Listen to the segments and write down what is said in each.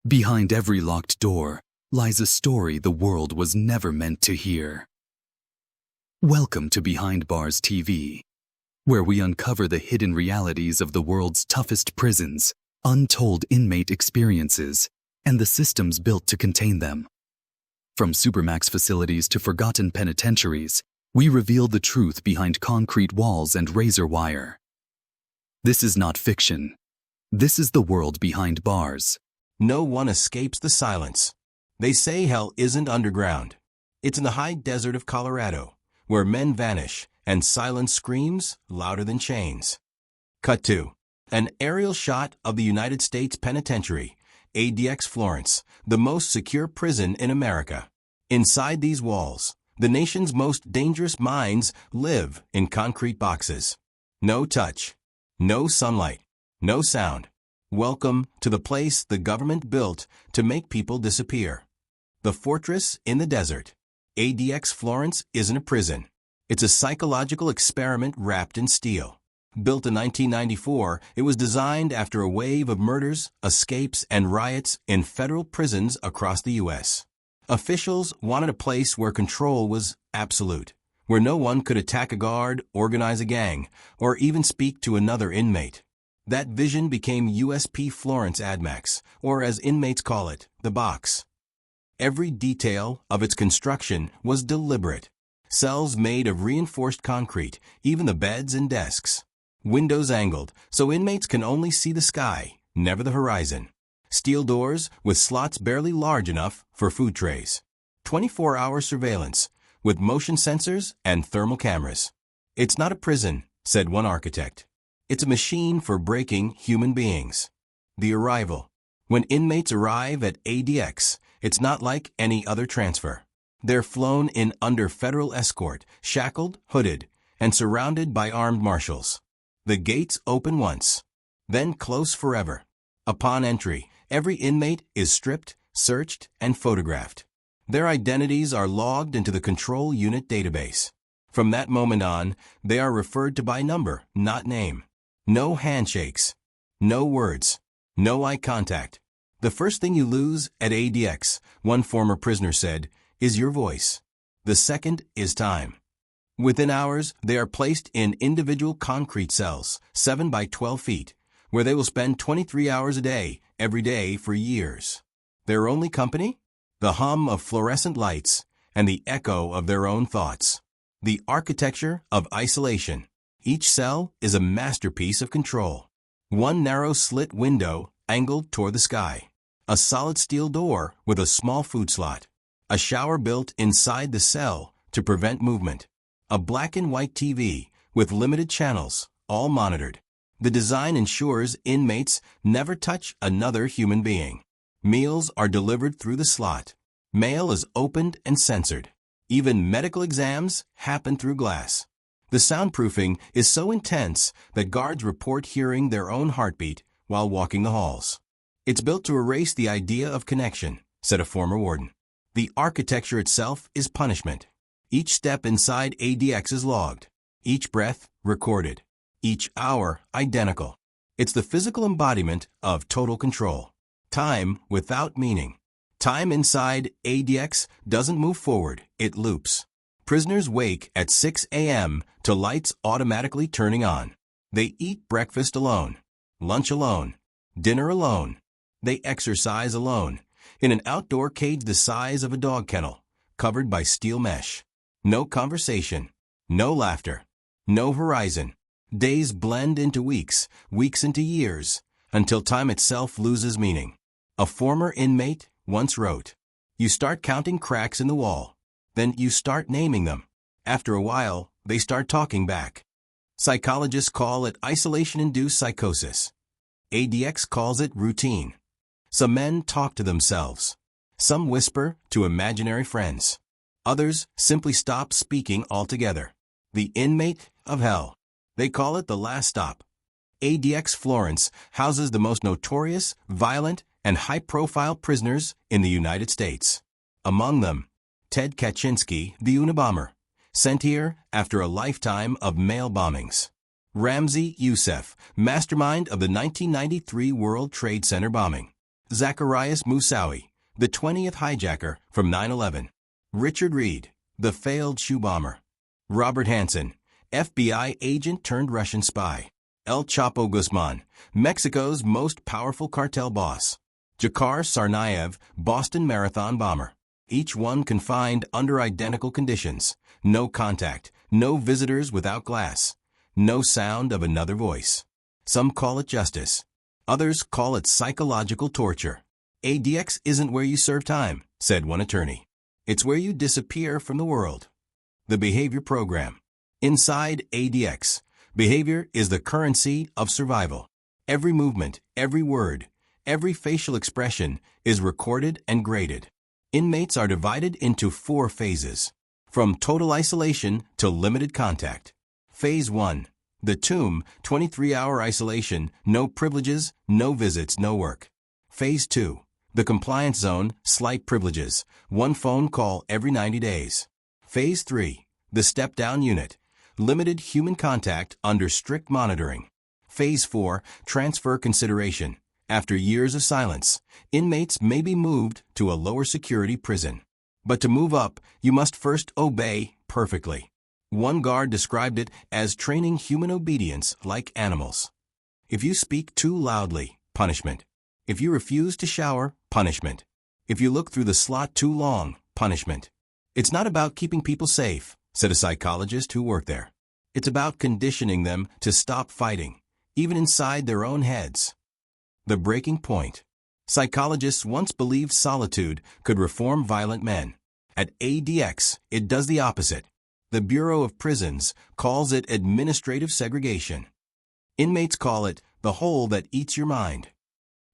Behind every locked door lies a story the world was never meant to hear. Welcome to Behind Bars TV, where we uncover the hidden realities of the world's toughest prisons, untold inmate experiences, and the systems built to contain them. From Supermax facilities to forgotten penitentiaries, we reveal the truth behind concrete walls and razor wire. This is not fiction. This is the world behind bars. No one escapes the silence. They say hell isn't underground. It's in the high desert of Colorado, where men vanish and silence screams louder than chains. Cut 2. An aerial shot of the United States Penitentiary, ADX Florence, the most secure prison in America. Inside these walls, the nation's most dangerous minds live in concrete boxes. No touch, no sunlight, no sound. Welcome to the place the government built to make people disappear. The fortress in the desert. ADX Florence isn't a prison. It's a psychological experiment wrapped in steel. Built in 1994, it was designed after a wave of murders, escapes, and riots in federal prisons across the U.S. Officials wanted a place where control was absolute, where no one could attack a guard, organize a gang, or even speak to another inmate. That vision became USP Florence ADMAX, or as inmates call it, the box. Every detail of its construction was deliberate. Cells made of reinforced concrete, even the beds and desks. Windows angled, so inmates can only see the sky, never the horizon. Steel doors with slots barely large enough for food trays. 24-hour surveillance, with motion sensors and thermal cameras. It's not a prison, said one architect. It's a machine for breaking human beings. The arrival. When inmates arrive at ADX, it's not like any other transfer. They're flown in under federal escort, shackled, hooded, and surrounded by armed marshals. The gates open once, then close forever. Upon entry, every inmate is stripped, searched, and photographed. Their identities are logged into the control unit database. From that moment on, they are referred to by number, not name. No handshakes, no words, no eye contact. The first thing you lose at ADX, one former prisoner said, is your voice. The second is time. Within hours, they are placed in individual concrete cells, 7 by 12 feet, where they will spend 23 hours a day, every day for years. Their only company? The hum of fluorescent lights and the echo of their own thoughts. The architecture of isolation. Each cell is a masterpiece of control. One narrow slit window angled toward the sky. A solid steel door with a small food slot. A shower built inside the cell to prevent movement. A black and white TV with limited channels, all monitored. The design ensures inmates never touch another human being. Meals are delivered through the slot. Mail is opened and censored. Even medical exams happen through glass. The soundproofing is so intense that guards report hearing their own heartbeat while walking the halls. It's built to erase the idea of connection, said a former warden. The architecture itself is punishment. Each step inside ADX is logged. Each breath recorded. Each hour identical. It's the physical embodiment of total control. Time without meaning. Time inside ADX doesn't move forward, it loops. Prisoners wake at 6 a.m. to lights automatically turning on. They eat breakfast alone, lunch alone, dinner alone. They exercise alone, in an outdoor cage the size of a dog kennel, covered by steel mesh. No conversation, no laughter, no horizon. Days blend into weeks, weeks into years, until time itself loses meaning. A former inmate once wrote, "You start counting cracks in the wall. Then you start naming them. After a while, they start talking back." Psychologists call it isolation-induced psychosis. ADX calls it routine. Some men talk to themselves. Some whisper to imaginary friends. Others simply stop speaking altogether. The inmate of hell. They call it the last stop. ADX Florence houses the most notorious, violent, and high-profile prisoners in the United States. Among them, Ted Kaczynski, the Unabomber, sent here after a lifetime of mail bombings. Ramzi Youssef, mastermind of the 1993 World Trade Center bombing. Zacarias Moussaoui, the 20th hijacker from 9/11. Richard Reed, the failed shoe bomber. Robert Hansen, FBI agent turned Russian spy. El Chapo Guzman, Mexico's most powerful cartel boss. Dzhokhar Tsarnaev, Boston Marathon bomber. Each one confined under identical conditions. No contact, no visitors without glass, no sound of another voice. Some call it justice. Others call it psychological torture. ADX isn't where you serve time, said one attorney. It's where you disappear from the world. The Behavior Program. Inside ADX, behavior is the currency of survival. Every movement, every word, every facial expression is recorded and graded. Inmates are divided into 4 phases, from total isolation to limited contact. Phase 1, the tomb, 23-hour isolation, no privileges, no visits, no work. Phase 2, the compliance zone, slight privileges, 1 phone call every 90 days. Phase 3, the step-down unit, limited human contact under strict monitoring. Phase 4, transfer consideration. After years of silence, inmates may be moved to a lower security prison. But to move up, you must first obey perfectly. One guard described it as training human obedience like animals. If you speak too loudly, punishment. If you refuse to shower, punishment. If you look through the slot too long, punishment. It's not about keeping people safe, said a psychologist who worked there. It's about conditioning them to stop fighting, even inside their own heads. The breaking point. Psychologists once believed solitude could reform violent men. At ADX, it does the opposite. The Bureau of Prisons calls it administrative segregation. Inmates call it the hole that eats your mind.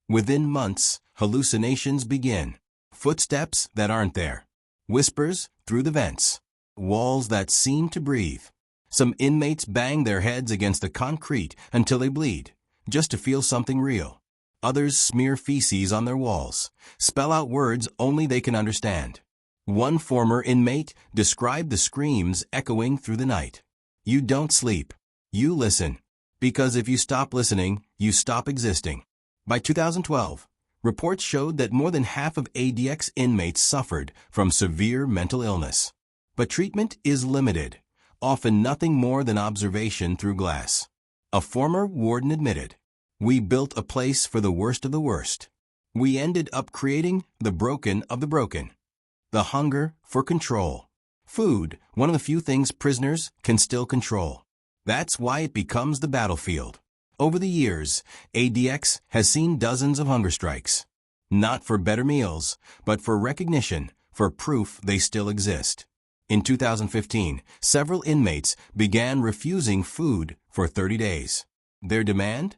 Within months, hallucinations begin. Footsteps that aren't there. Whispers through the vents. Walls that seem to breathe. Some inmates bang their heads against the concrete until they bleed, just to feel something real. Others smear feces on their walls, spell out words only they can understand. One former inmate described the screams echoing through the night. You don't sleep. You listen. Because if you stop listening, you stop existing. By 2012, reports showed that more than half of ADX inmates suffered from severe mental illness. But treatment is limited, often nothing more than observation through glass. A former warden admitted, "We built a place for the worst of the worst. We ended up creating the broken of the broken." The hunger for control. Food, one of the few things prisoners can still control. That's why it becomes the battlefield. Over the years, ADX has seen dozens of hunger strikes. Not for better meals, but for recognition, for proof they still exist. In 2015, several inmates began refusing food for 30 days. Their demand?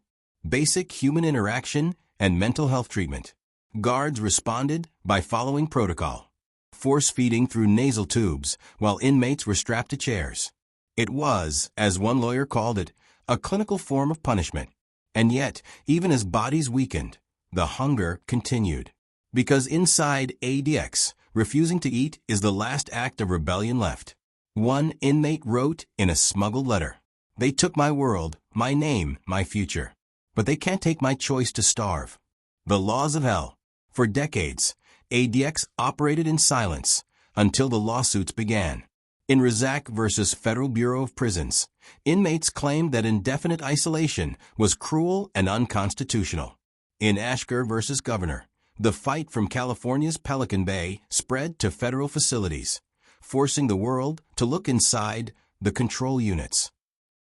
Basic human interaction and mental health treatment. Guards responded by following protocol. Force feeding through nasal tubes while inmates were strapped to chairs. It was, as one lawyer called it, a clinical form of punishment. And yet, even as bodies weakened, the hunger continued. Because inside ADX, refusing to eat is the last act of rebellion left. One inmate wrote in a smuggled letter, "They took my world, my name, my future. But they can't take my choice to starve." The laws of hell. For decades, ADX operated in silence until the lawsuits began. In Rizak versus Federal Bureau of Prisons, inmates claimed that indefinite isolation was cruel and unconstitutional. In Ashker versus Governor, the fight from California's Pelican Bay spread to federal facilities, forcing the world to look inside the control units.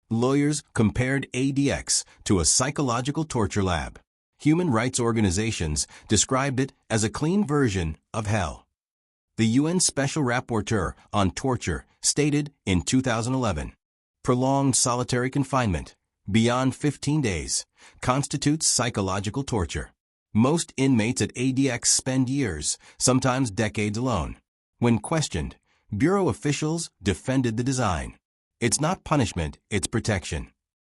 Lawyers compared ADX to a psychological torture lab. Human rights organizations described it as a clean version of hell. The UN Special Rapporteur on Torture stated in 2011, "Prolonged solitary confinement, beyond 15 days, constitutes psychological torture. Most inmates at ADX spend years, sometimes decades alone." When questioned, Bureau officials defended the design. It's not punishment, it's protection.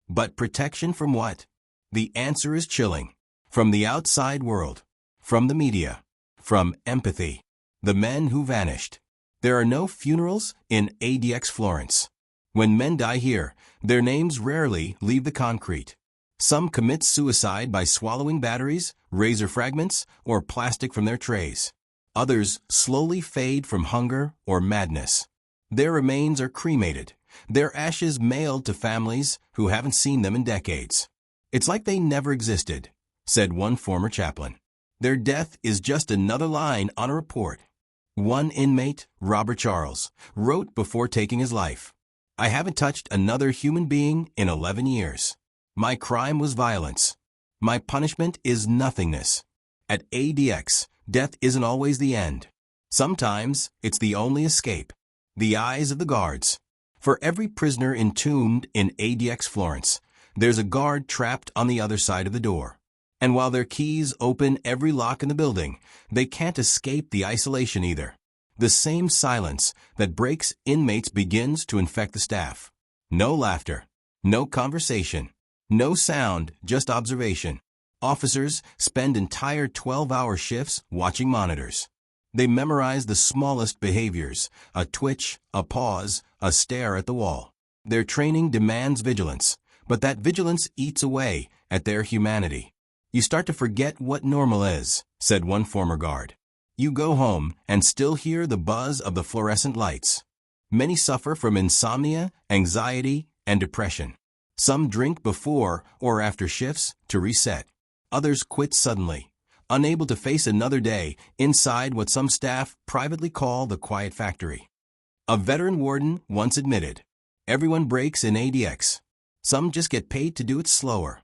But protection from what? The answer is chilling. From the outside world, from the media, from empathy. The men who vanished. There are no funerals in ADX Florence. When men die here, their names rarely leave the concrete. Some commit suicide by swallowing batteries, razor fragments, or plastic from their trays. Others slowly fade from hunger or madness. Their remains are cremated, their ashes mailed to families who haven't seen them in decades. It's like they never existed, said one former chaplain. Their death is just another line on a report. One inmate, Robert Charles, wrote before taking his life, "I haven't touched another human being in 11 years. My crime was violence. My punishment is nothingness. At ADX, death isn't always the end. Sometimes it's the only escape." The eyes of the guards. For every prisoner entombed in ADX Florence, there's a guard trapped on the other side of the door. And while their keys open every lock in the building, they can't escape the isolation either. The same silence that breaks inmates begins to infect the staff. No laughter, no conversation, no sound, just observation. Officers spend entire 12-hour shifts watching monitors. They memorize the smallest behaviors, a twitch, a pause, a stare at the wall. Their training demands vigilance, but that vigilance eats away at their humanity. You start to forget what normal is, said one former guard. You go home and still hear the buzz of the fluorescent lights. Many suffer from insomnia, anxiety, and depression. Some drink before or after shifts to reset. Others quit suddenly, unable to face another day inside what some staff privately call the quiet factory. A veteran warden once admitted, "Everyone breaks in ADX. Some just get paid to do it slower."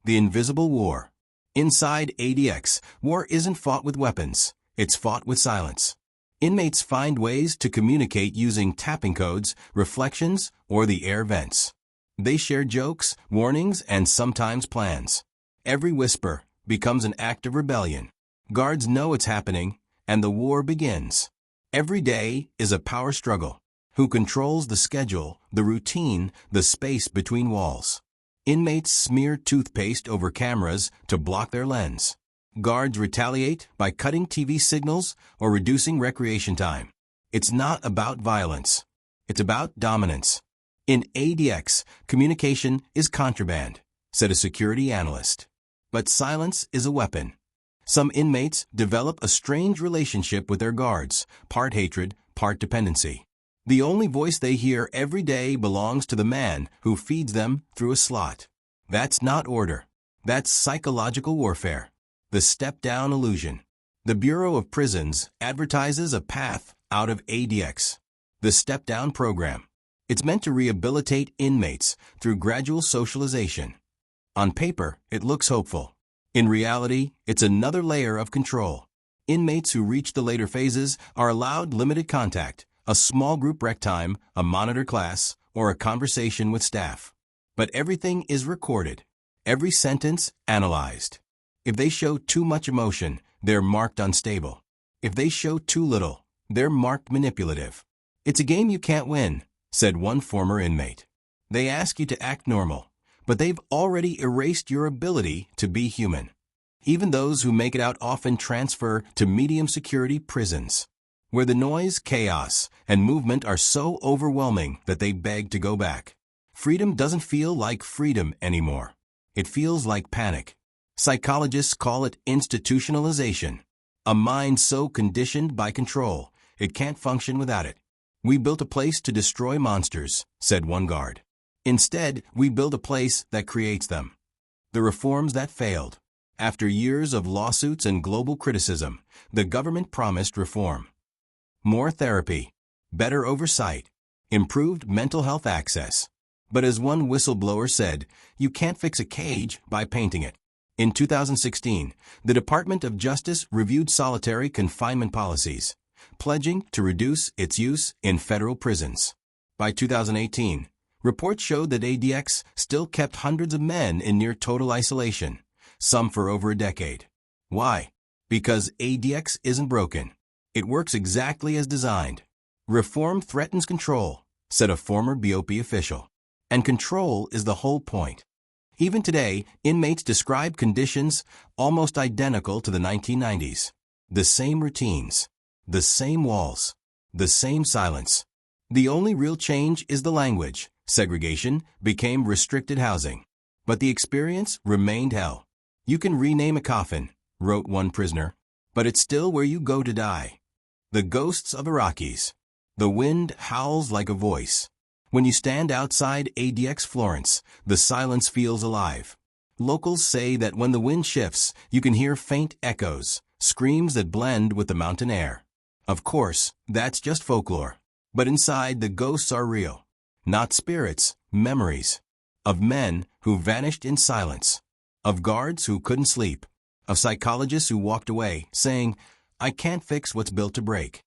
The invisible war. Inside ADX, war isn't fought with weapons. It's fought with silence. Inmates find ways to communicate using tapping codes, reflections, or the air vents. They share jokes, warnings, and sometimes plans. Every whisper becomes an act of rebellion. Guards know it's happening, and the war begins. Every day is a power struggle. Who controls the schedule, the routine, the space between walls? Inmates smear toothpaste over cameras to block their lens. Guards retaliate by cutting TV signals or reducing recreation time. It's not about violence. It's about dominance. In ADX, communication is contraband, said a security analyst. But silence is a weapon. Some inmates develop a strange relationship with their guards, part hatred, part dependency. The only voice they hear every day belongs to the man who feeds them through a slot. That's not order. That's psychological warfare. The step-down illusion. The Bureau of Prisons advertises a path out of ADX. The step-down program. It's meant to rehabilitate inmates through gradual socialization. On paper, it looks hopeful. In reality, it's another layer of control. Inmates who reach the later phases are allowed limited contact, a small group rec time, a monitor class, or a conversation with staff. But everything is recorded, every sentence analyzed. If they show too much emotion, they're marked unstable. If they show too little, they're marked manipulative. It's a game you can't win, said one former inmate. They ask you to act normal, but they've already erased your ability to be human. Even those who make it out often transfer to medium security prisons, where the noise, chaos, and movement are so overwhelming that they beg to go back. Freedom doesn't feel like freedom anymore. It feels like panic. Psychologists call it institutionalization, a mind so conditioned by control, it can't function without it. We built a place to destroy monsters, said one guard. Instead, we build a place that creates them. The reforms that failed. After years of lawsuits and global criticism, the government promised reform. More therapy, better oversight, improved mental health access. But as one whistleblower said, you can't fix a cage by painting it. In 2016, the Department of Justice reviewed solitary confinement policies, pledging to reduce its use in federal prisons. By 2018, reports showed that ADX still kept hundreds of men in near total isolation, some for over a decade. Why? Because ADX isn't broken. It works exactly as designed. Reform threatens control, said a former BOP official. And control is the whole point. Even today, inmates describe conditions almost identical to the 1990s. The same routines, the same walls, the same silence. The only real change is the language. Segregation became restricted housing. But the experience remained hell. You can rename a coffin, wrote one prisoner, but it's still where you go to die. The ghosts of the Rockies. The wind howls like a voice. When you stand outside ADX Florence, the silence feels alive. Locals say that when the wind shifts, you can hear faint echoes, screams that blend with the mountain air. Of course, that's just folklore. But inside, the ghosts are real. Not spirits, memories. Of men who vanished in silence. Of guards who couldn't sleep. Of psychologists who walked away, saying, "I can't fix what's built to break."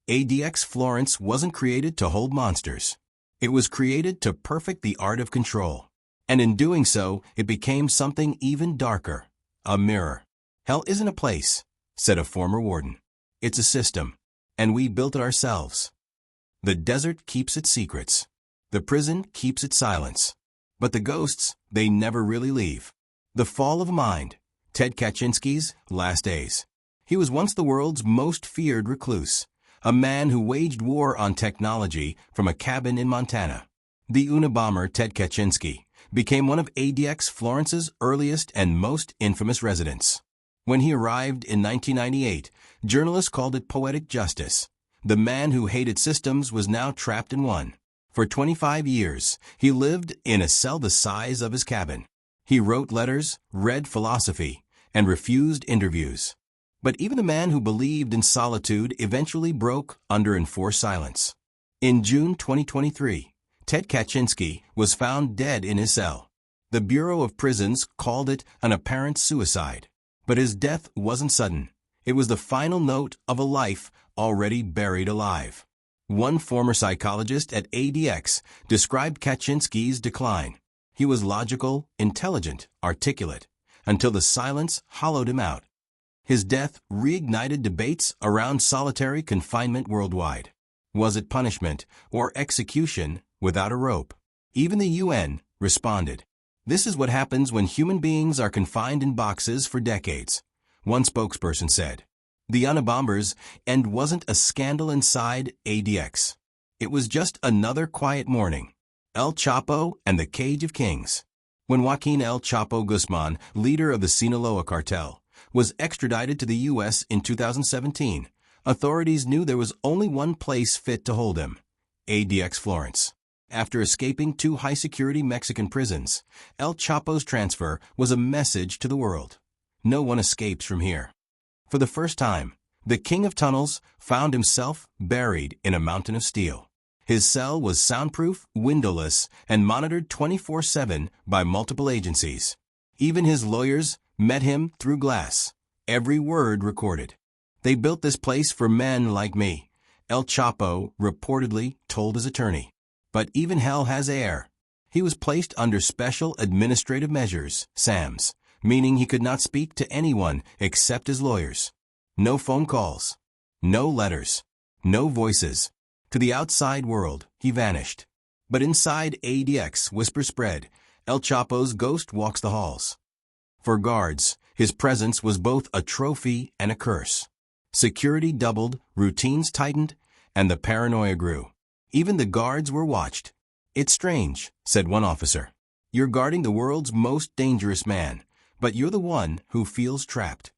ADX Florence wasn't created to hold monsters. It was created to perfect the art of control. And in doing so, it became something even darker. A mirror. Hell isn't a place, said a former warden. It's a system. And we built it ourselves. The desert keeps its secrets. The prison keeps its silence. But the ghosts, they never really leave. The Fall of a Mind. Ted Kaczynski's last days. He was once the world's most feared recluse. A man who waged war on technology from a cabin in Montana. The Unabomber Ted Kaczynski became one of ADX Florence's earliest and most infamous residents. When he arrived in 1998, journalists called it poetic justice. The man who hated systems was now trapped in one. For 25 years, he lived in a cell the size of his cabin. He wrote letters, read philosophy, and refused interviews. But even the man who believed in solitude eventually broke under enforced silence. In June 2023, Ted Kaczynski was found dead in his cell. The Bureau of Prisons called it an apparent suicide. But his death wasn't sudden. It was the final note of a life already buried alive. One former psychologist at ADX described Kaczynski's decline. He was logical, intelligent, articulate, until the silence hollowed him out. His death reignited debates around solitary confinement worldwide. Was it punishment or execution without a rope? Even the UN responded. This is what happens when human beings are confined in boxes for decades, one spokesperson said. The Unabomber's end wasn't a scandal inside ADX. It was just another quiet morning. El Chapo and the Cage of Kings. When Joaquin El Chapo Guzman, leader of the Sinaloa cartel, was extradited to the U.S. in 2017, authorities knew there was only one place fit to hold him, ADX Florence. After escaping 2 high-security Mexican prisons, El Chapo's transfer was a message to the world. No one escapes from here. For the first time, the King of Tunnels found himself buried in a mountain of steel. His cell was soundproof, windowless, and monitored 24/7 by multiple agencies. Even his lawyers met him through glass, every word recorded. They built this place for men like me, El Chapo reportedly told his attorney. But even hell has air. He was placed under special administrative measures, SAMs, meaning he could not speak to anyone except his lawyers. No phone calls, no letters, no voices. To the outside world, he vanished. But inside ADX, whispers spread, El Chapo's ghost walks the halls. For guards, his presence was both a trophy and a curse. Security doubled, routines tightened, and the paranoia grew. Even the guards were watched. It's strange, said one officer. You're guarding the world's most dangerous man, but you're the one who feels trapped.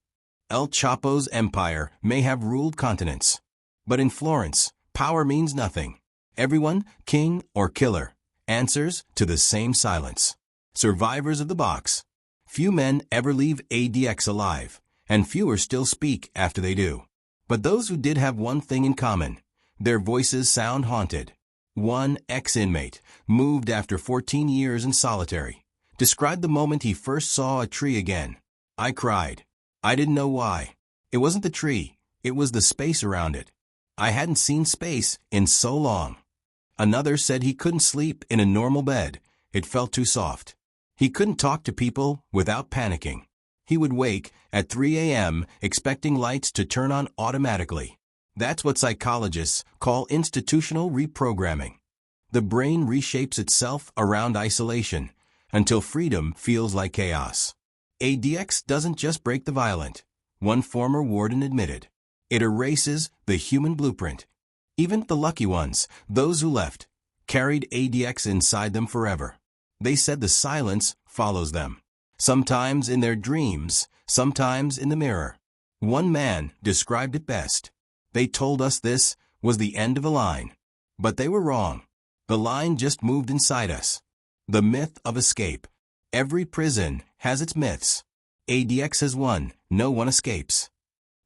El Chapo's empire may have ruled continents. But in Florence, power means nothing. Everyone, king or killer, answers to the same silence. Survivors of the box. Few men ever leave ADX alive, and fewer still speak after they do. But those who did have one thing in common. Their voices sound haunted. One ex-inmate, moved after 14 years in solitary, described the moment he first saw a tree again. I cried. I didn't know why. It wasn't the tree, it was the space around it. I hadn't seen space in so long. Another said he couldn't sleep in a normal bed. It felt too soft. He couldn't talk to people without panicking. He would wake at 3 a.m. expecting lights to turn on automatically. That's what psychologists call institutional reprogramming. The brain reshapes itself around isolation until freedom feels like chaos. ADX doesn't just break the violent, one former warden admitted. It erases the human blueprint. Even the lucky ones, those who left, carried ADX inside them forever. They said the silence follows them. Sometimes in their dreams, sometimes in the mirror. One man described it best. They told us this was the end of a line. But they were wrong. The line just moved inside us. The myth of escape. Every prison has its myths. ADX has one. No one escapes.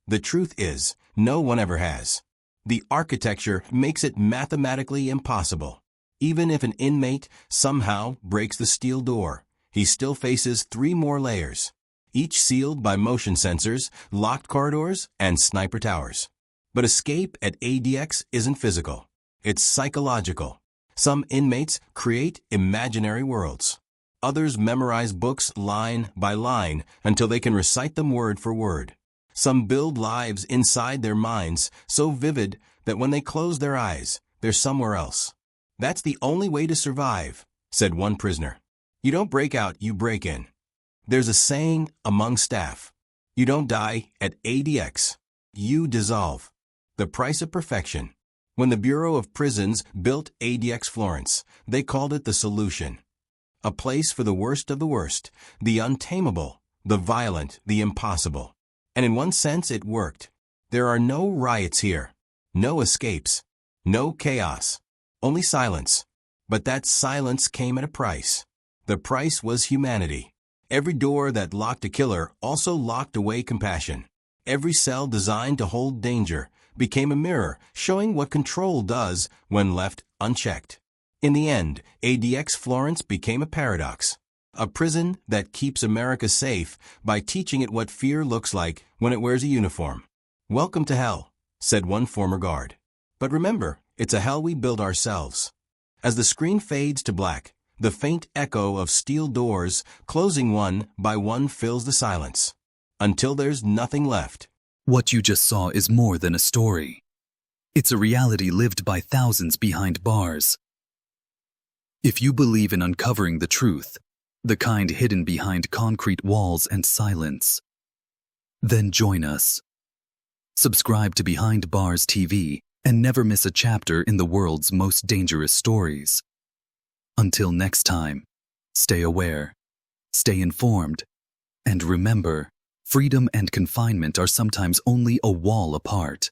The truth is, no one ever has. The architecture makes it mathematically impossible. Even if an inmate somehow breaks the steel door, he still faces 3 more layers, each sealed by motion sensors, locked corridors, and sniper towers. But escape at ADX isn't physical. It's psychological. Some inmates create imaginary worlds. Others memorize books line by line until they can recite them word for word. Some build lives inside their minds so vivid that when they close their eyes, they're somewhere else. That's the only way to survive, said one prisoner. You don't break out, you break in. There's a saying among staff. You don't die at ADX. You dissolve. The price of perfection. When the Bureau of Prisons built ADX Florence, they called it the solution. A place for the worst of the worst, the untamable, the violent, the impossible. And in one sense it worked. There are no riots here, no escapes, no chaos, only silence. But that silence came at a price. The price was humanity. Every door that locked a killer also locked away compassion. Every cell designed to hold danger became a mirror showing what control does when left unchecked. In the end, ADX Florence became a paradox. A prison that keeps America safe by teaching it what fear looks like when it wears a uniform. Welcome to hell, said one former guard. But remember, it's a hell we build ourselves. As the screen fades to black, the faint echo of steel doors closing one by one fills the silence. Until there's nothing left. What you just saw is more than a story. It's a reality lived by thousands behind bars. If you believe in uncovering the truth, the kind hidden behind concrete walls and silence, then join us. Subscribe to Behind Bars TV and never miss a chapter in the world's most dangerous stories. Until next time, stay aware, stay informed, and remember, freedom and confinement are sometimes only a wall apart.